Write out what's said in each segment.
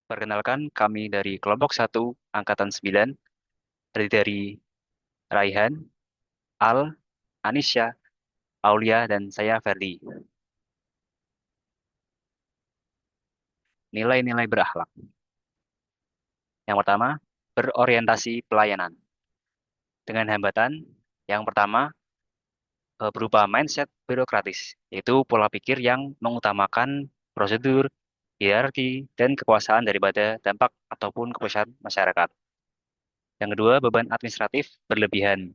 Perkenalkan, kami dari kelompok 1, Angkatan 9, terdiri dari Raihan, Al, Anisya, Aulia, dan saya Ferdi. Nilai-nilai berakhlak. Yang pertama, berorientasi pelayanan. Dengan hambatan, yang pertama, berupa mindset birokratis, yaitu pola pikir yang mengutamakan prosedur, hierarki, dan kekuasaan daripada dampak ataupun kepuasan masyarakat. Yang kedua, beban administratif berlebihan,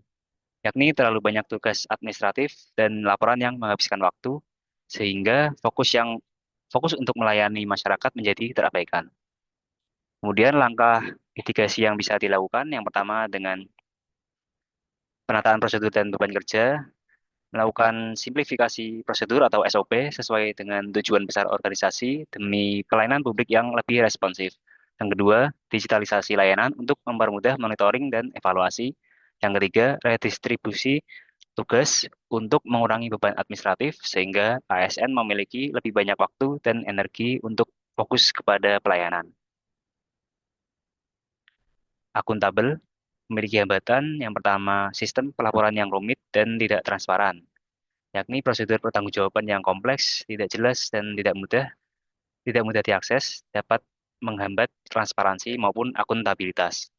yakni terlalu banyak tugas administratif dan laporan yang menghabiskan waktu, sehingga fokus untuk melayani masyarakat menjadi terabaikan. Kemudian langkah mitigasi yang bisa dilakukan, yang pertama dengan penataan prosedur dan beban kerja, melakukan simplifikasi prosedur atau SOP sesuai dengan tujuan besar organisasi demi pelayanan publik yang lebih responsif. Yang kedua, digitalisasi layanan untuk mempermudah monitoring dan evaluasi. Yang ketiga, redistribusi tugas untuk mengurangi beban administratif sehingga ASN memiliki lebih banyak waktu dan energi untuk fokus kepada pelayanan. Akuntabel memiliki hambatan yang pertama sistem pelaporan yang rumit dan tidak transparan, yakni prosedur pertanggungjawaban yang kompleks, tidak jelas dan tidak mudah diakses, dapat menghambat transparansi maupun akuntabilitas.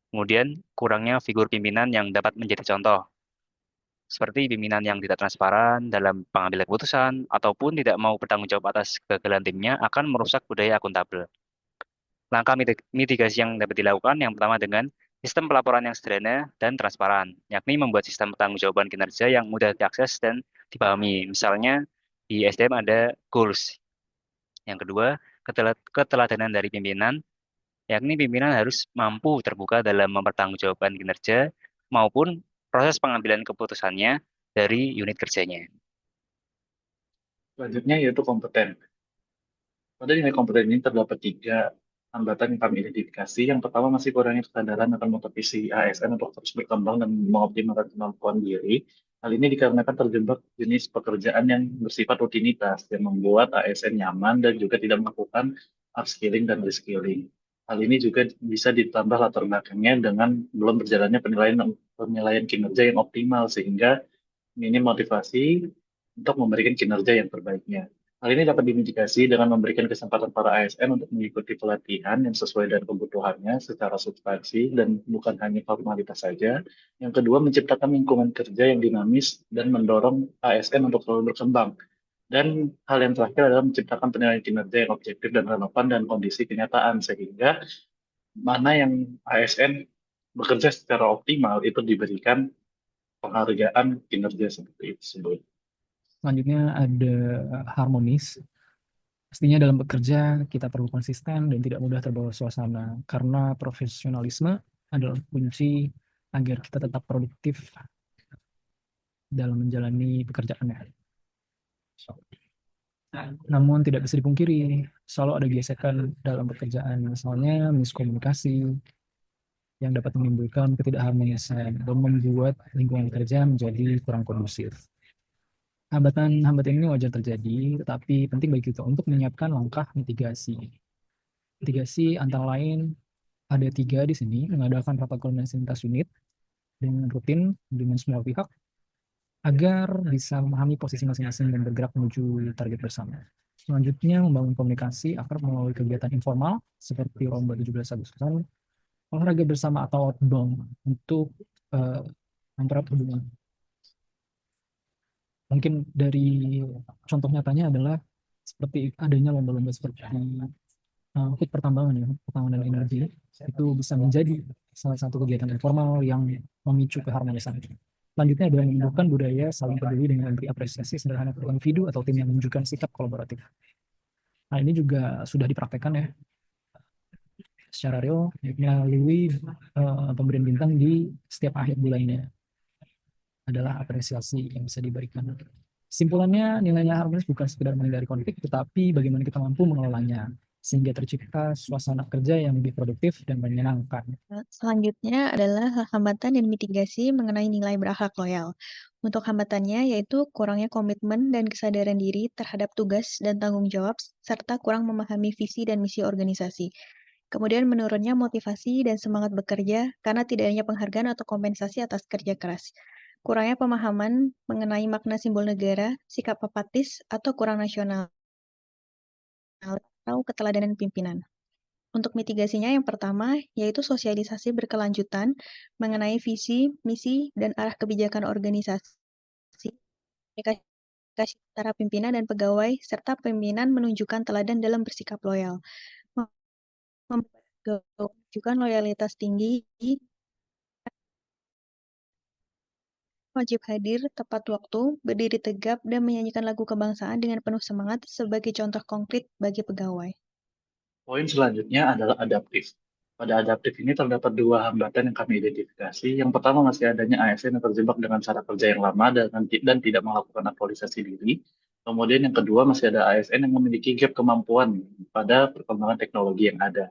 Kemudian kurangnya figur pimpinan yang dapat menjadi contoh, seperti pimpinan yang tidak transparan dalam pengambilan keputusan ataupun tidak mau bertanggung jawab atas kegagalan timnya akan merusak budaya akuntabel. Langkah mitigasi yang dapat dilakukan yang pertama dengan sistem pelaporan yang sederhana dan transparan, yakni membuat sistem pertanggungjawaban kinerja yang mudah diakses dan dipahami. Misalnya di SDM ada goals. Yang kedua, keteladanan dari pimpinan, yakni pimpinan harus mampu terbuka dalam mempertanggungjawabkan kinerja maupun proses pengambilan keputusannya dari unit kerjanya. Selanjutnya yaitu kompeten. Pada nilai kompeten ini terdapat tiga hambatan yang kami identifikasi. Yang pertama masih kurangnya kesadaran akan motivasi ASN untuk terus berkembang dan mengoptimalkan kemampuan diri. Hal ini dikarenakan terjebak jenis pekerjaan yang bersifat rutinitas yang membuat ASN nyaman dan juga tidak melakukan upskilling dan reskilling. Hal ini juga bisa ditambah latar belakangnya dengan belum berjalannya penilaian penilaian kinerja yang optimal sehingga minim motivasi untuk memberikan kinerja yang terbaiknya. Hal ini dapat dimitigasi dengan memberikan kesempatan para ASN untuk mengikuti pelatihan yang sesuai dengan kebutuhannya secara substansi dan bukan hanya formalitas saja. Yang kedua, menciptakan lingkungan kerja yang dinamis dan mendorong ASN untuk selalu berkembang. Dan hal yang terakhir adalah menciptakan penilaian kinerja yang objektif dan relevan dan kondisi kenyataan sehingga mana yang ASN bekerja secara optimal itu diberikan penghargaan kinerja seperti itu. Selanjutnya ada harmonis. Pastinya dalam bekerja kita perlu konsisten dan tidak mudah terbawa suasana karena profesionalisme adalah kunci agar kita tetap produktif dalam menjalani pekerjaannya. Namun tidak bisa dipungkiri, selalu ada gesekan dalam pekerjaan, misalnya miskomunikasi yang dapat menimbulkan ketidakharmonisan dan membuat lingkungan kerja menjadi kurang kondusif. Hambatan-hambatan ini wajar terjadi, tetapi penting bagi kita untuk menyiapkan langkah mitigasi. Mitigasi antara lain ada 3 di sini, mengadakan rapat koordinasi lintas unit dengan rutin dengan semua pihak agar bisa memahami posisi masing-masing dan bergerak menuju target bersama. Selanjutnya, membangun komunikasi agar melalui kegiatan informal seperti lomba 17 Agustusan, olahraga bersama atau outbound untuk mempererat hubungan. Mungkin dari contoh nyatanya adalah seperti adanya lomba-lomba seperti HUT pertambangan ya, pertambangan dan energi itu bisa menjadi salah satu kegiatan informal yang memicu keharmonisan. Selanjutnya adalah menumbuhkan budaya saling peduli dengan memberi apresiasi sederhana ke individu atau tim yang menunjukkan sikap kolaboratif. Nah, ini juga sudah dipraktekkan ya secara real melalui pemberian bintang di setiap akhir bulannya adalah apresiasi yang bisa diberikan. Simpulannya, nilainya harmonis bukan sekedar menghindari konflik, tetapi bagaimana kita mampu mengelolanya sehingga tercipta suasana kerja yang lebih produktif dan menyenangkan. Selanjutnya adalah hambatan dan mitigasi mengenai nilai berakhlak loyal. Untuk hambatannya yaitu kurangnya komitmen dan kesadaran diri terhadap tugas dan tanggung jawab, serta kurang memahami visi dan misi organisasi. Kemudian menurunnya motivasi dan semangat bekerja karena tidak adanya penghargaan atau kompensasi atas kerja keras. Kurangnya pemahaman mengenai makna simbol negara, sikap apatis, atau kurang nasional, atau keteladanan pimpinan. Untuk mitigasinya yang pertama yaitu sosialisasi berkelanjutan mengenai visi, misi, dan arah kebijakan organisasi, komunikasi antara pimpinan dan pegawai, serta pimpinan menunjukkan teladan dalam bersikap loyal. Menunjukkan loyalitas tinggi, wajib hadir tepat waktu, berdiri tegap, dan menyanyikan lagu kebangsaan dengan penuh semangat sebagai contoh konkret bagi pegawai. Poin selanjutnya adalah adaptif. Pada adaptif ini terdapat dua hambatan yang kami identifikasi. Yang pertama masih adanya ASN yang terjebak dengan cara kerja yang lama dan tidak melakukan aktualisasi diri. Kemudian yang kedua masih ada ASN yang memiliki gap kemampuan pada perkembangan teknologi yang ada.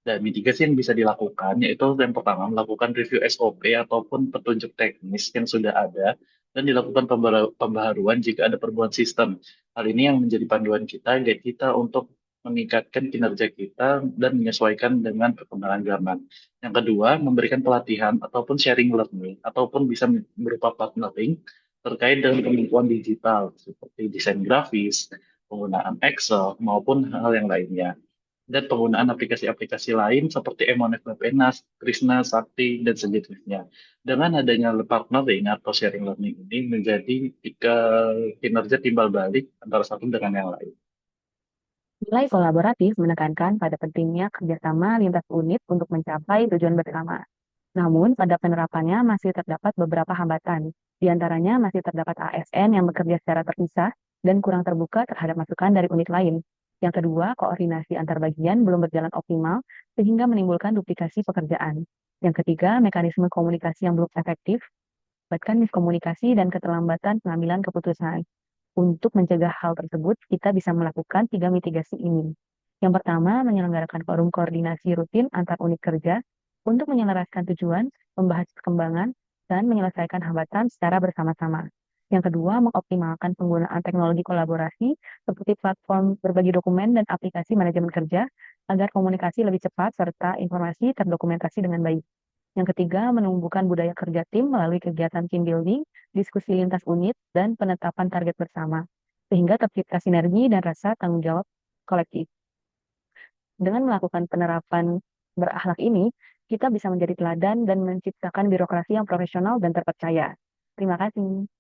Dan mitigasi yang bisa dilakukan yaitu yang pertama melakukan review SOP ataupun petunjuk teknis yang sudah ada dan dilakukan pembaharuan jika ada perubahan sistem. Hal ini yang menjadi panduan kita, guide kita untuk meningkatkan kinerja kita dan menyesuaikan dengan perkembangan zaman. Yang kedua, memberikan pelatihan ataupun sharing learning ataupun bisa berupa partnering terkait dengan kemampuan digital seperti desain grafis, penggunaan Excel maupun hal yang lainnya dan penggunaan aplikasi-aplikasi lain seperti Emonef Bapenas, Krishna, Sakti, dan sejenisnya. Dengan adanya partnering atau sharing learning ini menjadi kinerja timbal balik antara satu dengan yang lain. Nilai kolaboratif menekankan pada pentingnya kerjasama lintas unit untuk mencapai tujuan bersama. Namun, pada penerapannya masih terdapat beberapa hambatan. Di antaranya masih terdapat ASN yang bekerja secara terpisah dan kurang terbuka terhadap masukan dari unit lain. Yang kedua, koordinasi antar bagian belum berjalan optimal sehingga menimbulkan duplikasi pekerjaan. Yang ketiga, mekanisme komunikasi yang belum efektif, bahkan miskomunikasi dan keterlambatan pengambilan keputusan. Untuk mencegah hal tersebut, kita bisa melakukan 3 mitigasi ini. Yang pertama, menyelenggarakan forum koordinasi rutin antar unit kerja untuk menyelaraskan tujuan, membahas perkembangan, dan menyelesaikan hambatan secara bersama-sama. Yang kedua, mengoptimalkan penggunaan teknologi kolaborasi seperti platform berbagi dokumen dan aplikasi manajemen kerja agar komunikasi lebih cepat serta informasi terdokumentasi dengan baik. Yang ketiga, menumbuhkan budaya kerja tim melalui kegiatan team building, diskusi lintas unit, dan penetapan target bersama, sehingga tercipta sinergi dan rasa tanggung jawab kolektif. Dengan melakukan penerapan berakhlak ini, kita bisa menjadi teladan dan menciptakan birokrasi yang profesional dan terpercaya. Terima kasih.